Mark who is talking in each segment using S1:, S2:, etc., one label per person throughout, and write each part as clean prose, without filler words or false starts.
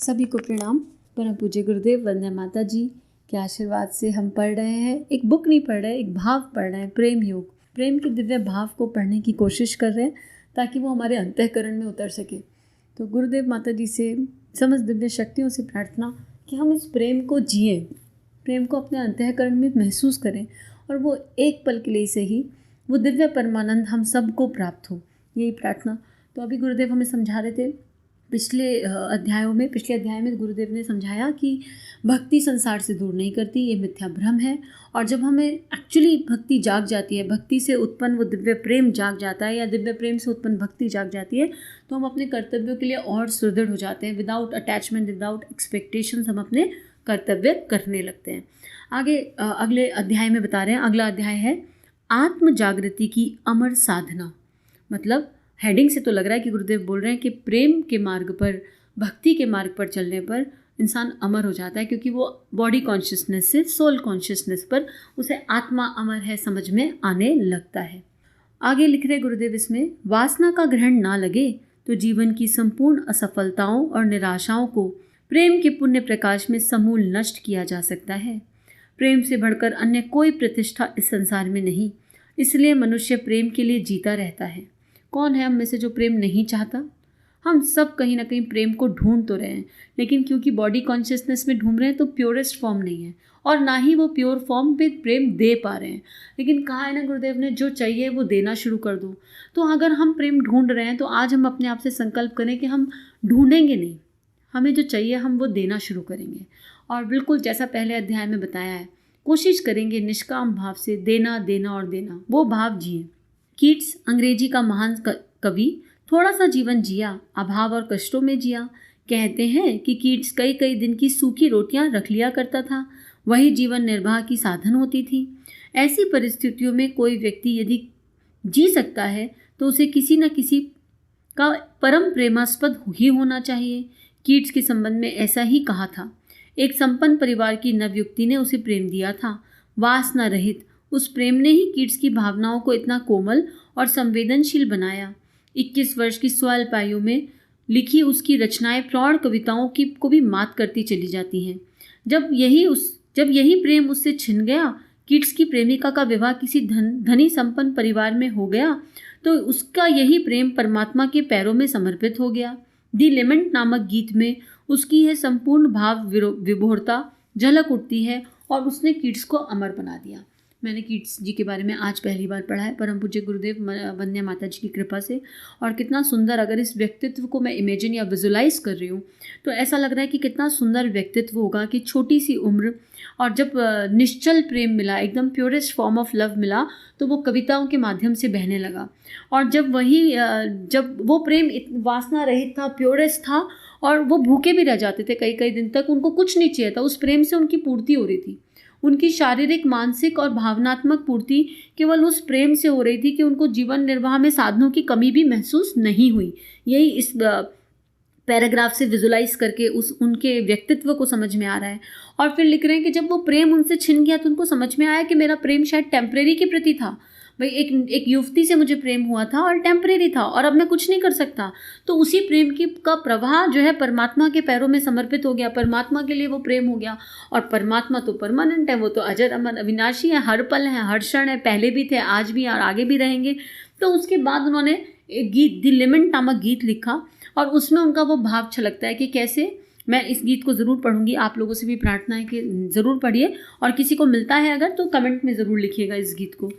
S1: सभी को प्रणाम। परम पूज्य गुरुदेव वंदना माता जी के आशीर्वाद से हम पढ़ रहे हैं, एक बुक नहीं पढ़ रहे, एक भाव पढ़ रहे हैं। प्रेम योग, प्रेम के दिव्य भाव को पढ़ने की कोशिश कर रहे हैं ताकि वो हमारे अंतःकरण में उतर सके। तो गुरुदेव माता जी से समस्त दिव्य शक्तियों से प्रार्थना कि हम इस प्रेम को जिएं, प्रेम को अपने अंतःकरण में महसूस करें और वो एक पल के लिए से ही वो दिव्य परमानंद हम सबको प्राप्त हो, यही प्रार्थना। तो अभी गुरुदेव हमें समझा रहे थे पिछले अध्याय में गुरुदेव ने समझाया कि भक्ति संसार से दूर नहीं करती, ये मिथ्या भ्रम है। और जब हमें एक्चुअली भक्ति जाग जाती है, भक्ति से उत्पन्न वो दिव्य प्रेम जाग जाता है या दिव्य प्रेम से उत्पन्न भक्ति जाग जाती है, तो हम अपने कर्तव्यों के लिए और सुदृढ़ हो जाते हैं। विदाउट अटैचमेंट, विदाउट एक्सपेक्टेशंस हम अपने कर्तव्य करने लगते हैं। आगे अगले अध्याय में बता रहे हैं, अगला अध्याय है आत्म जागृति की अमर साधना। मतलब हेडिंग से तो लग रहा है कि गुरुदेव बोल रहे हैं कि प्रेम के मार्ग पर, भक्ति के मार्ग पर चलने पर इंसान अमर हो जाता है, क्योंकि वो बॉडी कॉन्शियसनेस से सोल कॉन्शियसनेस पर उसे आत्मा अमर है समझ में आने लगता है। आगे लिख रहे गुरुदेव इसमें, वासना का ग्रहण ना लगे तो जीवन की संपूर्ण असफलताओं और निराशाओं को प्रेम के पुण्य प्रकाश में समूल नष्ट किया जा सकता है। प्रेम से बढ़कर अन्य कोई प्रतिष्ठा इस संसार में नहीं, इसलिए मनुष्य प्रेम के लिए जीता रहता है। कौन है हम में से जो प्रेम नहीं चाहता? हम सब कहीं ना कहीं प्रेम को ढूंढ तो रहे हैं, लेकिन क्योंकि बॉडी कॉन्शियसनेस में ढूंढ रहे हैं तो प्योरेस्ट फॉर्म नहीं है, और ना ही वो प्योर फॉर्म पे प्रेम दे पा रहे हैं। लेकिन कहा है ना गुरुदेव ने, जो चाहिए वो देना शुरू कर दो। तो अगर हम प्रेम ढूंढ रहे हैं तो आज हम अपने आप से संकल्प करें कि हम ढूंढेंगे नहीं, हमें जो चाहिए हम वो देना शुरू करेंगे। और बिल्कुल जैसा पहले अध्याय में बताया है, कोशिश करेंगे निष्काम भाव से देना देना और देना, वो भाव जिए। कीट्स, अंग्रेजी का महान कवि, थोड़ा सा जीवन जिया, अभाव और कष्टों में जिया। कहते हैं कि कीट्स कई कई दिन की सूखी रोटियां रख लिया करता था, वही जीवन निर्वाह की साधन होती थी। ऐसी परिस्थितियों में कोई व्यक्ति यदि जी सकता है तो उसे किसी न किसी का परम प्रेमास्पद ही होना चाहिए। कीट्स के संबंध में ऐसा ही कहा था। एक संपन्न परिवार की नवयुवती ने उसे प्रेम दिया था, वासना रहित। उस प्रेम ने ही कीट्स की भावनाओं को इतना कोमल और संवेदनशील बनाया। 21 वर्ष की स्वल्प आयु में लिखी उसकी रचनाएं प्रौढ़ कविताओं की को भी मात करती चली जाती हैं। जब यही प्रेम उससे छिन गया, कीट्स की प्रेमिका का विवाह किसी धनी संपन्न परिवार में हो गया, तो उसका यही प्रेम परमात्मा के पैरों में समर्पित हो गया। दी लेमेंट नामक गीत में उसकी यह संपूर्ण भाव विभोरता झलक उठती है और उसने कीट्स को अमर बना दिया। मैंने कीट्स जी के बारे में आज पहली बार पढ़ा है, परम पूज्य गुरुदेव वंदना माता जी की कृपा से। और कितना सुंदर, अगर इस व्यक्तित्व को मैं इमेजिन या विजुलाइज कर रही हूँ तो ऐसा लग रहा है कि कितना सुंदर व्यक्तित्व होगा कि छोटी सी उम्र, और जब निश्चल प्रेम मिला, एकदम प्योरेस्ट फॉर्म ऑफ लव मिला, तो वो कविताओं के माध्यम से बहने लगा। और जब वो प्रेम वासना रहित था, प्योरेस्ट था, और वो भूखे भी रह जाते थे कई कई दिन तक, उनको कुछ नहीं चाहिए था, उस प्रेम से उनकी पूर्ति हो रही थी। उनकी शारीरिक, मानसिक और भावनात्मक पूर्ति केवल उस प्रेम से हो रही थी कि उनको जीवन निर्वाह में साधनों की कमी भी महसूस नहीं हुई। यही इस पैराग्राफ से विजुलाइज करके उनके व्यक्तित्व को समझ में आ रहा है। और फिर लिख रहे हैं कि जब वो प्रेम उनसे छिन गया तो उनको समझ में आया कि मेरा प्रेम शायद टेम्परेरी के प्रति था। भाई एक युवती से मुझे प्रेम हुआ था और टेम्परेरी था, और अब मैं कुछ नहीं कर सकता। तो उसी प्रेम का प्रवाह जो है परमात्मा के पैरों में समर्पित हो गया, परमात्मा के लिए वो प्रेम हो गया। और परमात्मा तो परमानेंट है, वो तो अजर अमर अविनाशी है, हर पल है, हर क्षण है, पहले भी थे, आज भी और आगे भी रहेंगे। तो उसके बाद उन्होंने एक गीत, दी लेमेंट नामक गीत लिखा, और उसमें उनका वो भाव छलकता है कि कैसे। मैं इस गीत को ज़रूर पढ़ूंगी, आप लोगों से भी प्रार्थना है कि ज़रूर पढ़िए, और किसी को मिलता है अगर तो कमेंट में ज़रूर लिखिएगा इस गीत को।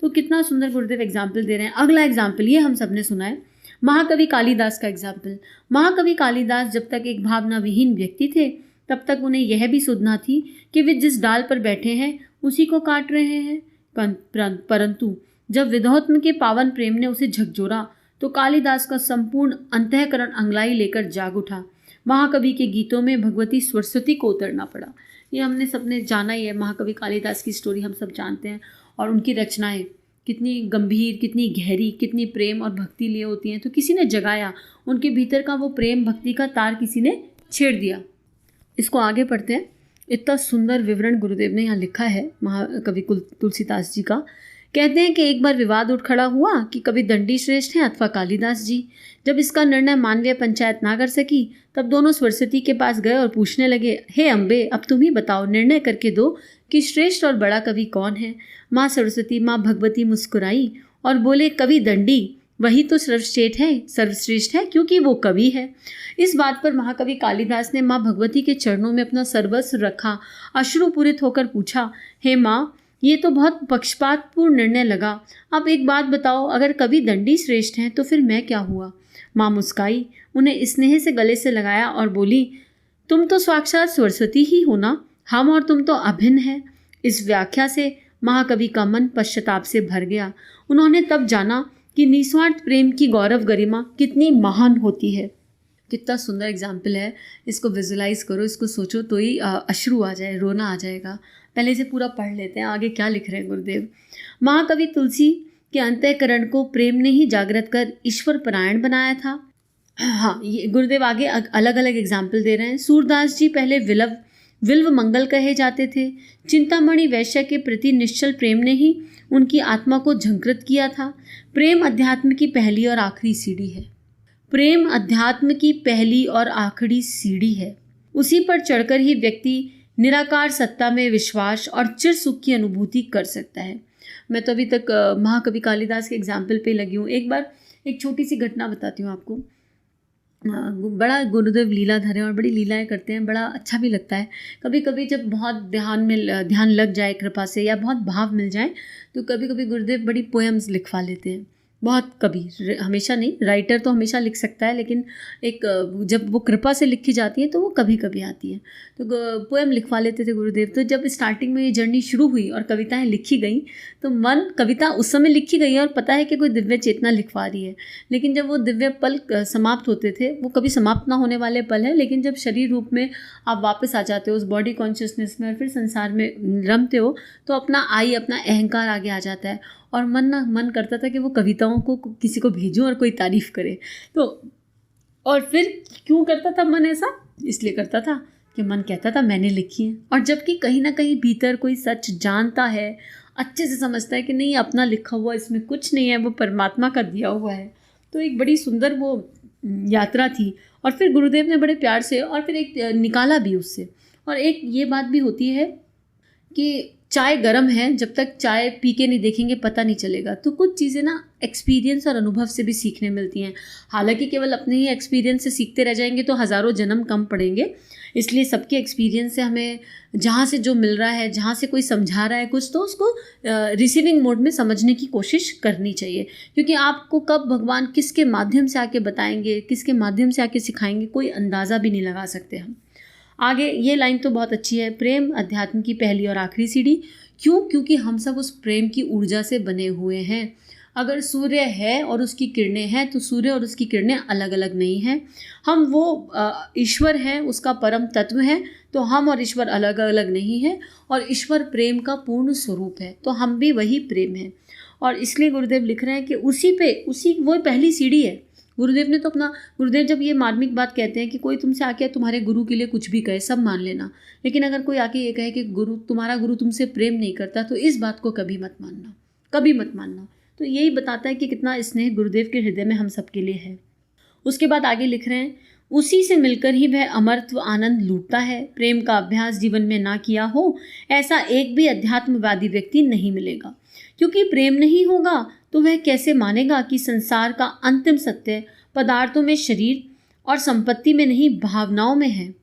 S1: तो कितना सुंदर गुरुदेव एग्जाम्पल दे रहे हैं। अगला एग्जाम्पल ये हम सब ने सुना है, महाकवि कालिदास का एग्जाम्पल। महाकवि कालिदास जब तक एक भावना विहीन व्यक्ति थे, तब तक उन्हें यह भी सुधना थी कि वे जिस डाल पर बैठे हैं उसी को काट रहे हैं। परंतु जब विधोत्म के पावन प्रेम ने उसे झकझोरा तो कालिदास का संपूर्ण अंतःकरण अंगलाई लेकर जाग उठा। महाकवि के गीतों में भगवती सरस्वती को उतरना पड़ा। ये हमने सबने जाना ही है, महाकवि कालिदास की स्टोरी हम सब जानते हैं, और उनकी रचनाएं कितनी गंभीर, कितनी गहरी, कितनी प्रेम और भक्ति लिए होती हैं। तो किसी ने जगाया उनके भीतर का वो प्रेम भक्ति का तार, किसी ने छेड़ दिया। इसको आगे पढ़ते हैं। इतना सुंदर विवरण गुरुदेव ने यहाँ लिखा है महाकवि तुलसीदास जी का कहते हैं कि एक बार विवाद उठ खड़ा हुआ कि कभी दंडी श्रेष्ठ हैं अथवा कालिदास जी। जब इसका निर्णय मानवीय पंचायत ना कर सकी तब दोनों सरस्वती के पास गए और पूछने लगे, हे अम्बे, अब तुम ही बताओ, निर्णय करके दो कि श्रेष्ठ और बड़ा कवि कौन है। माँ सरस्वती, माँ भगवती मुस्कुराई और बोले, कवि दंडी, वही तो सर्वश्रेष्ठ है क्योंकि वो कवि है। इस बात पर महाकवि कालिदास ने माँ भगवती के चरणों में अपना सर्वस्व रखा, अश्रुपूरित होकर पूछा, हे माँ, ये तो बहुत पक्षपातपूर्ण निर्णय लगा। अब एक बात बताओ, अगर कवि दंडी श्रेष्ठ हैं तो फिर मैं क्या हुआ। माँ मुस्काई, उन्हें स्नेह से गले से लगाया और बोली, तुम तो साक्षात सरस्वती ही हो ना, हम और तुम तो अभिन्न हैं। इस व्याख्या से महाकवि का मन पश्चाताप से भर गया। उन्होंने तब जाना कि निस्वार्थ प्रेम की गौरव गरिमा कितनी महान होती है। कितना सुंदर एग्जाम्पल है, इसको विजुलाइज करो, इसको सोचो तो ही अश्रु आ जाए, रोना आ जाएगा। पहले से पूरा पढ़ लेते हैं आगे क्या लिख रहे हैं गुरुदेव। महाकवि तुलसी के अंतःकरण को प्रेम ने ही जागृत कर ईश्वर परायण बनाया था। हाँ, ये गुरुदेव आगे अलग अलग एग्जाम्पल दे रहे हैं। सूरदास जी पहले विल्व मंगल कहे जाते थे। चिंतामणि वैश्य के प्रति निश्चल प्रेम ने ही उनकी आत्मा को झंकृत किया था। प्रेम अध्यात्म की पहली और आखिरी सीढ़ी है। प्रेम अध्यात्म की पहली और आखिरी सीढ़ी है। उसी पर चढ़कर ही व्यक्ति निराकार सत्ता में विश्वास और चिर सुख की अनुभूति कर सकता है। मैं तो अभी तक महाकवि कालिदास के एग्जाम्पल पे लगी हूँ। एक बार एक छोटी सी घटना बताती हूँ आपको। बड़ा गुरुदेव लीलाधर हैं और बड़ी लीलाएं करते हैं, बड़ा अच्छा भी लगता है। कभी कभी जब बहुत ध्यान लग जाए कृपा से या बहुत भाव मिल जाए तो कभी कभी गुरुदेव बड़ी पोएम्स लिखवा लेते हैं। बहुत कभी, हमेशा नहीं, राइटर तो हमेशा लिख सकता है, लेकिन एक जब वो कृपा से लिखी जाती है तो वो कभी कभी आती है। तो पोएम लिखवा लेते थे गुरुदेव। तो जब स्टार्टिंग में ये जर्नी शुरू हुई और कविताएं लिखी गई तो कविता उस समय लिखी गई है और पता है कि कोई दिव्य चेतना लिखवा रही है, लेकिन जब वो दिव्य पल समाप्त होते थे, वो कभी समाप्त ना होने वाले पल हैं, लेकिन जब शरीर रूप में आप वापस आ जाते हो उस बॉडी कॉन्शियसनेस में और फिर संसार में रमते हो तो अपना अहंकार आगे आ जाता है और मन करता था कि वो कविताओं को किसी को भेजूं और कोई तारीफ़ करे। तो और फिर क्यों करता था मन ऐसा? इसलिए करता था कि मन कहता था मैंने लिखी है, और जबकि कहीं ना कहीं भीतर कोई सच जानता है, अच्छे से समझता है कि नहीं, अपना लिखा हुआ इसमें कुछ नहीं है, वो परमात्मा का दिया हुआ है। तो एक बड़ी सुंदर वो यात्रा थी। और फिर गुरुदेव ने बड़े प्यार से और फिर एक निकाला भी उससे। और एक ये बात भी होती है कि चाय गर्म है, जब तक चाय पी के नहीं देखेंगे पता नहीं चलेगा। तो कुछ चीज़ें ना एक्सपीरियंस और अनुभव से भी सीखने मिलती हैं। हालांकि केवल अपने ही एक्सपीरियंस से सीखते रह जाएंगे तो हज़ारों जन्म कम पड़ेंगे। इसलिए सबके एक्सपीरियंस से हमें जहाँ से जो मिल रहा है, जहाँ से कोई समझा रहा है कुछ, तो उसको रिसीविंग मोड में समझने की कोशिश करनी चाहिए। क्योंकि आपको कब भगवान किसके माध्यम से आके बताएंगे, किसके माध्यम से आके सिखाएंगे, कोई अंदाज़ा भी नहीं लगा सकते हम। आगे ये लाइन तो बहुत अच्छी है, प्रेम अध्यात्म की पहली और आखिरी सीढ़ी। क्यों? क्योंकि हम सब उस प्रेम की ऊर्जा से बने हुए हैं। अगर सूर्य है और उसकी किरणें हैं तो सूर्य और उसकी किरणें अलग अलग नहीं हैं। हम वो ईश्वर हैं, उसका परम तत्व है, तो हम और ईश्वर अलग अलग नहीं है। और ईश्वर प्रेम का पूर्ण स्वरूप है, तो हम भी वही प्रेम है। और इसलिए गुरुदेव लिख रहे हैं कि उसी वो पहली सीढ़ी है। गुरुदेव जब ये मार्मिक बात कहते हैं कि कोई तुमसे आके तुम्हारे गुरु के लिए कुछ भी कहे सब मान लेना, लेकिन अगर कोई आके ये कहे कि तुम्हारा गुरु तुमसे प्रेम नहीं करता, तो इस बात को कभी मत मानना, कभी मत मानना। तो यही बताता है कि कितना स्नेह गुरुदेव के हृदय में हम सबके लिए है। उसके बाद आगे लिख रहे हैं, उसी से मिलकर ही वह अमरत्व आनंद लूटता है। प्रेम का अभ्यास जीवन में ना किया हो ऐसा एक भी अध्यात्मवादी व्यक्ति नहीं मिलेगा। क्योंकि प्रेम नहीं होगा तो वह कैसे मानेगा कि संसार का अंतिम सत्य पदार्थों में, शरीर और संपत्ति में नहीं, भावनाओं में है।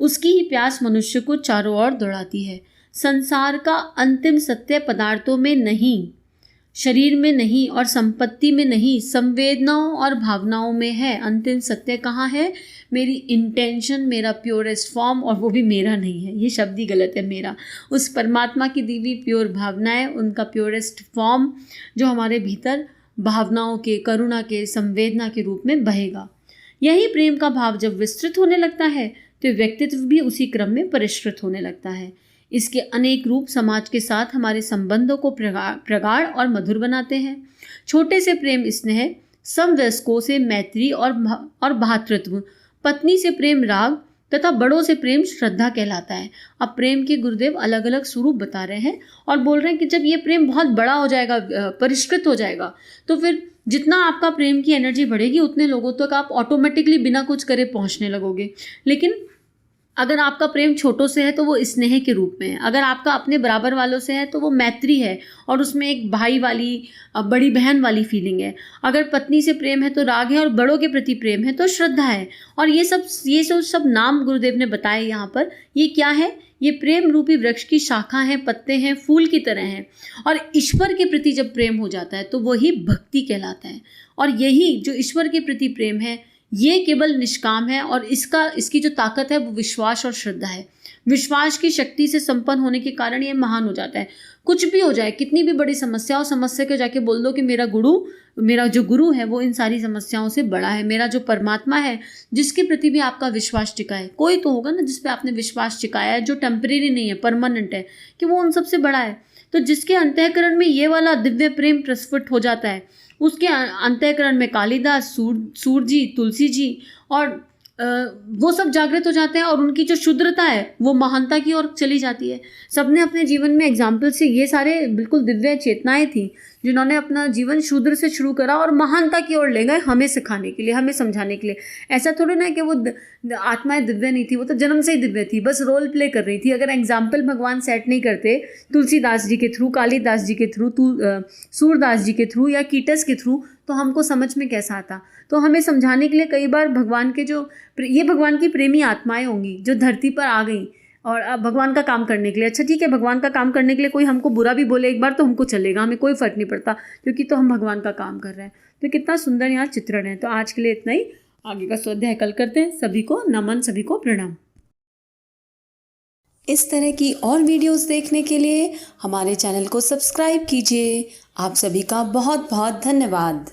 S1: उसकी ही प्यास मनुष्य को चारों ओर दौड़ाती है। संसार का अंतिम सत्य पदार्थों में नहीं, शरीर में नहीं और संपत्ति में नहीं, संवेदनाओं और भावनाओं में है। अंतिम सत्य कहाँ है? मेरी इंटेंशन, मेरा प्योरेस्ट फॉर्म, और वो भी मेरा नहीं है, ये शब्द ही गलत है, मेरा। उस परमात्मा की दी हुई प्योर भावनाएं, उनका प्योरेस्ट फॉर्म जो हमारे भीतर भावनाओं के, करुणा के, संवेदना के रूप में बहेगा। यही प्रेम का भाव जब विस्तृत होने लगता है तो व्यक्तित्व भी उसी क्रम में परिष्कृत होने लगता है। इसके अनेक रूप समाज के साथ हमारे संबंधों को प्रगाढ़ और मधुर बनाते हैं। छोटे से प्रेम स्नेह, समवयस्कों से मैत्री और भ्रातृत्व, पत्नी से प्रेम राग, तथा बड़ों से प्रेम श्रद्धा कहलाता है। अब प्रेम के गुरुदेव अलग अलग स्वरूप बता रहे हैं और बोल रहे हैं कि जब ये प्रेम बहुत बड़ा हो जाएगा, परिष्कृत हो जाएगा, तो फिर जितना आपका प्रेम की एनर्जी बढ़ेगी उतने लोगों तक आप ऑटोमेटिकली बिना कुछ करे पहुंचने लगोगे। लेकिन अगर आपका प्रेम छोटों से है तो वो स्नेह के रूप में है, अगर आपका अपने बराबर वालों से है तो वो मैत्री है और उसमें एक भाई वाली, बड़ी बहन वाली फीलिंग है। अगर पत्नी से प्रेम है तो राग है और बड़ों के प्रति प्रेम है तो श्रद्धा है। और ये सब नाम गुरुदेव ने बताए यहाँ पर। ये क्या है? ये प्रेम रूपी वृक्ष की शाखा हैं, पत्ते हैं, फूल की तरह हैं। और ईश्वर के प्रति जब प्रेम हो जाता है तो वही भक्ति कहलाता है। और यही जो ईश्वर के प्रति प्रेम है ये केवल निष्काम है और इसकी जो ताकत है वो विश्वास और श्रद्धा है। विश्वास की शक्ति से संपन्न होने के कारण ये महान हो जाता है। कुछ भी हो जाए, कितनी भी बड़ी समस्या हो, समस्या को जाके बोल दो कि मेरा जो गुरु है वो इन सारी समस्याओं से बड़ा है। मेरा जो परमात्मा है जिसके प्रति भी आपका विश्वास टिका है, कोई तो होगा ना जिस पे आपने विश्वास टिकाया है, जो टेम्परेरी नहीं है, परमानेंट है, कि वो उन सबसे बड़ा है। तो जिसके अंतःकरण में ये वाला दिव्य प्रेम प्रस्फुट हो जाता है, उसके अंतःकरण में कालिदास, सूर जी, तुलसी जी और वो सब जागृत हो जाते हैं और उनकी जो शुद्रता है वो महानता की ओर चली जाती है। सबने अपने जीवन में एग्जाम्पल से ये सारे बिल्कुल दिव्य चेतनाएं थी जिन्होंने अपना जीवन शूद्र से शुरू करा और महानता की ओर ले गए, हमें सिखाने के लिए, हमें समझाने के लिए। ऐसा थोड़ी ना कि वो आत्माएं दिव्य नहीं थी, वो तो जन्म से ही दिव्य थी, बस रोल प्ले कर रही थी। अगर एग्जाम्पल भगवान सेट नहीं करते तुलसीदास जी के थ्रू, कालिदास जी के थ्रू, सूरदास जी के थ्रू या कीटस के थ्रू, तो हमको समझ में कैसा आता। तो हमें समझाने के लिए कई बार भगवान के ये भगवान की प्रेमी आत्माएं होंगी जो धरती पर आ गई और अब भगवान का काम करने के लिए। अच्छा ठीक है, भगवान का काम करने के लिए कोई हमको बुरा भी बोले एक बार तो हमको चलेगा, हमें कोई फ़र्क नहीं पड़ता, क्योंकि तो हम भगवान का काम कर रहे हैं। तो कितना सुंदर यहाँ चित्रण है। तो आज के लिए इतना ही, आगे का स्वाध्याय कल करते हैं। सभी को नमन, सभी को प्रणाम।
S2: इस तरह की और वीडियोस देखने के लिए हमारे चैनल को सब्सक्राइब कीजिए। आप सभी का बहुत बहुत धन्यवाद।